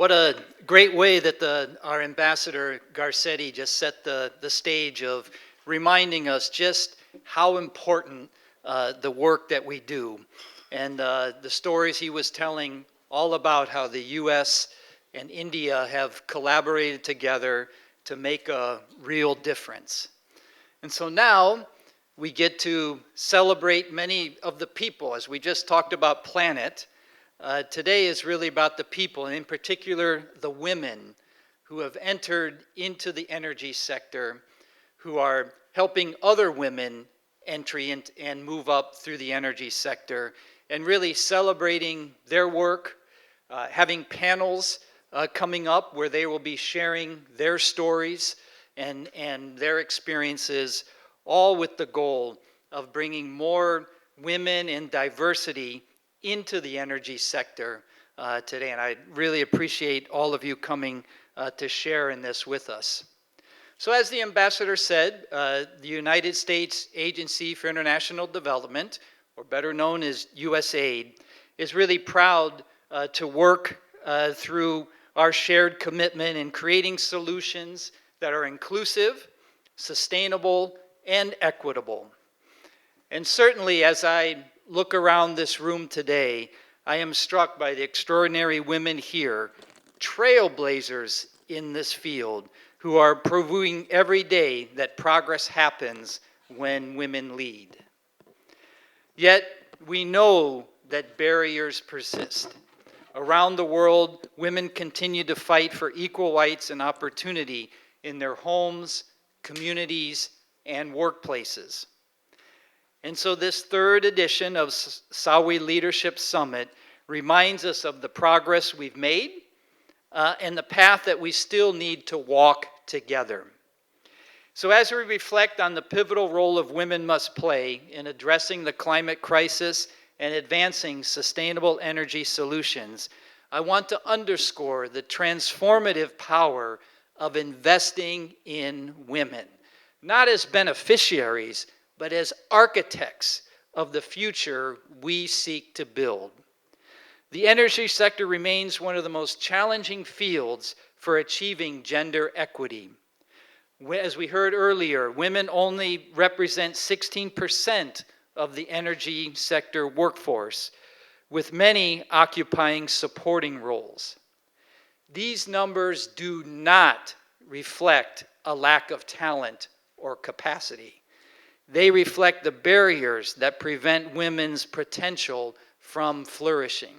What a great way that our Ambassador Garcetti just set the stage of reminding us just how important the work that we do. And the stories he was telling all about how the U.S. and India have collaborated together to make a real difference. And so now we get to celebrate many of the people, as we just talked about planet. Today is really about the people, and in particular, the women who have entered into the energy sector, who are helping other women entry and move up through the energy sector, and really celebrating their work, having panels coming up where they will be sharing their stories and their experiences, all with the goal of bringing more women and diversity into the energy sector today. And I really appreciate all of you coming to share in this with us. So as the ambassador said, the United States Agency for International Development, or better known as USAID, is really proud to work through our shared commitment in creating solutions that are inclusive, sustainable, and equitable. And certainly as I look around this room today, I am struck by the extraordinary women here, trailblazers in this field, who are proving every day that progress happens when women lead. Yet we know that barriers persist. Around the world, women continue to fight for equal rights and opportunity in their homes, communities, and workplaces. And so this third edition of SAWIE Leadership Summit reminds us of the progress we've made and the path that we still need to walk together. So as we reflect on the pivotal role of women must play in addressing the climate crisis and advancing sustainable energy solutions, I want to underscore the transformative power of investing in women, not as beneficiaries, but as architects of the future we seek to build. The energy sector remains one of the most challenging fields for achieving gender equity. As we heard earlier, women only represent 16% of the energy sector workforce, with many occupying supporting roles. These numbers do not reflect a lack of talent or capacity. They reflect the barriers that prevent women's potential from flourishing.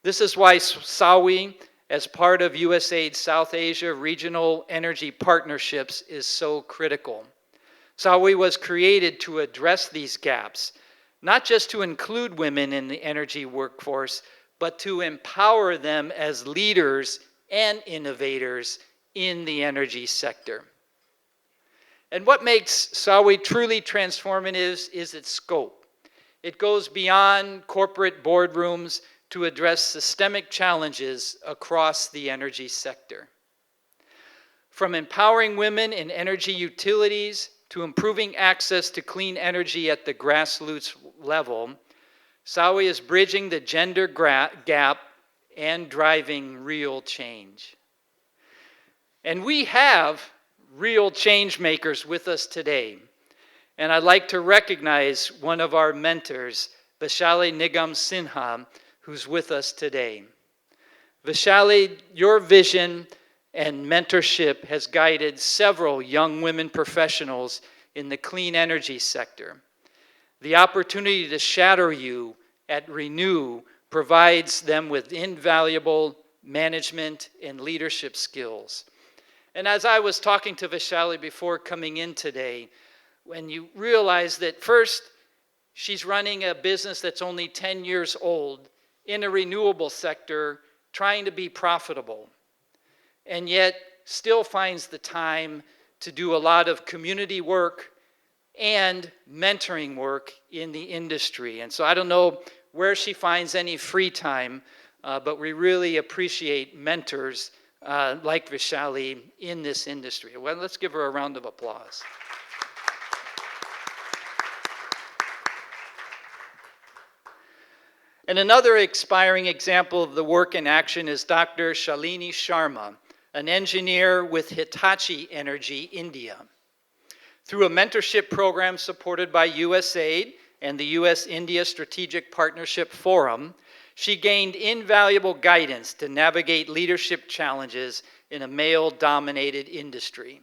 This is why SAWIE, as part of USAID South Asia Regional Energy Partnerships, is so critical. SAWIE was created to address these gaps, not just to include women in the energy workforce, but to empower them as leaders and innovators in the energy sector. And what makes SAWIE truly transformative is its scope. It goes beyond corporate boardrooms to address systemic challenges across the energy sector. From empowering women in energy utilities to improving access to clean energy at the grassroots level, SAWIE is bridging the gender gap and driving real change. And we have real change makers with us today. And I'd like to recognize one of our mentors, Vaishali Nigam Sinha, who's with us today. Vaishali, your vision and mentorship has guided several young women professionals in the clean energy sector. The opportunity to shadow you at Renew provides them with invaluable management and leadership skills. And as I was talking to Vaishali before coming in today, when you realize that first, she's running a business that's only 10 years old in a renewable sector, trying to be profitable, and yet still finds the time to do a lot of community work and mentoring work in the industry. And so I don't know where she finds any free time, but we really appreciate mentors like Vaishali in this industry. Well, let's give her a round of applause. And another inspiring example of the work in action is Dr. Shalini Sharma, an engineer with Hitachi Energy, India. Through a mentorship program supported by USAID and the U.S.-India Strategic Partnership Forum, she gained invaluable guidance to navigate leadership challenges in a male-dominated industry.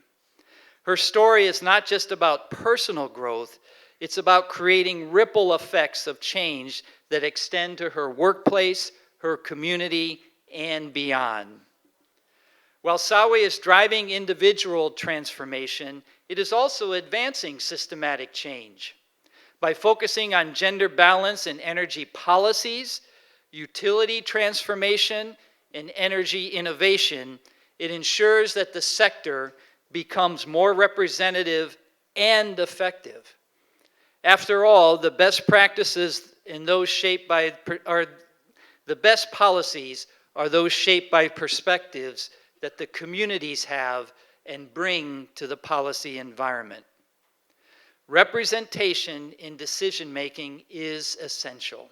Her story is not just about personal growth, it's about creating ripple effects of change that extend to her workplace, her community, and beyond. While SAWIE is driving individual transformation, it is also advancing systematic change. By focusing on gender balance in energy policies, utility transformation, and energy innovation, it ensures that the sector becomes more representative and effective. After all, the best practices and those shaped by the best policies are those shaped by perspectives that the communities have and bring to the policy environment. Representation in decision-making is essential.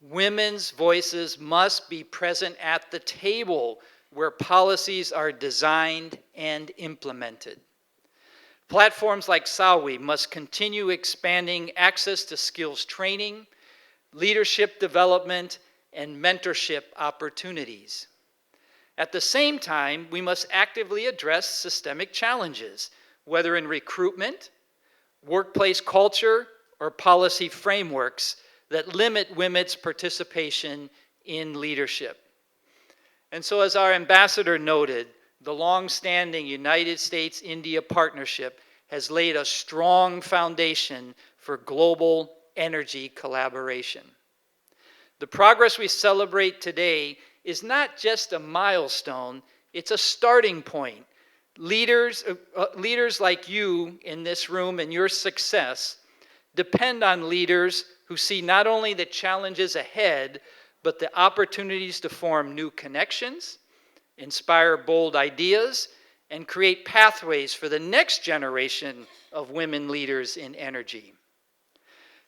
Women's voices must be present at the table where policies are designed and implemented. Platforms like SAWIE must continue expanding access to skills training, leadership development, and mentorship opportunities. At the same time, we must actively address systemic challenges, whether in recruitment, workplace culture, or policy frameworks that limit women's participation in leadership. And so, as our ambassador noted, the long-standing United States-India partnership has laid a strong foundation for global energy collaboration. The progress we celebrate today is not just a milestone, it's a starting point. Leaders like you in this room and your success depend on leaders who see not only the challenges ahead, but the opportunities to form new connections, inspire bold ideas, and create pathways for the next generation of women leaders in energy.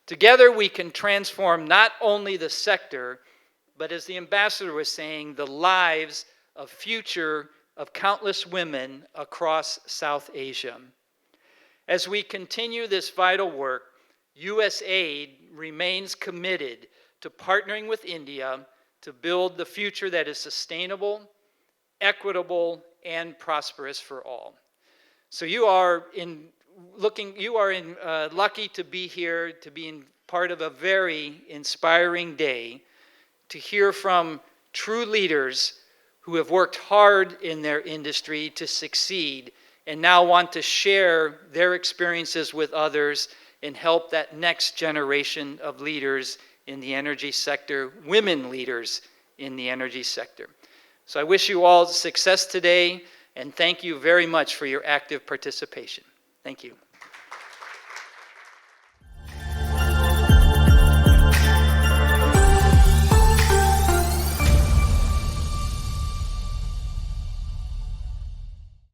Together, we can transform not only the sector, but as the ambassador was saying, the lives of countless women across South Asia. As we continue this vital work, USAID remains committed to partnering with India to build the future that is sustainable, equitable, and prosperous for all. So you are lucky to be here, to be part of a very inspiring day, to hear from true leaders who have worked hard in their industry to succeed and now want to share their experiences with others and help that next generation of leaders in the energy sector, women leaders in the energy sector. So I wish you all success today, and thank you very much for your active participation. Thank you.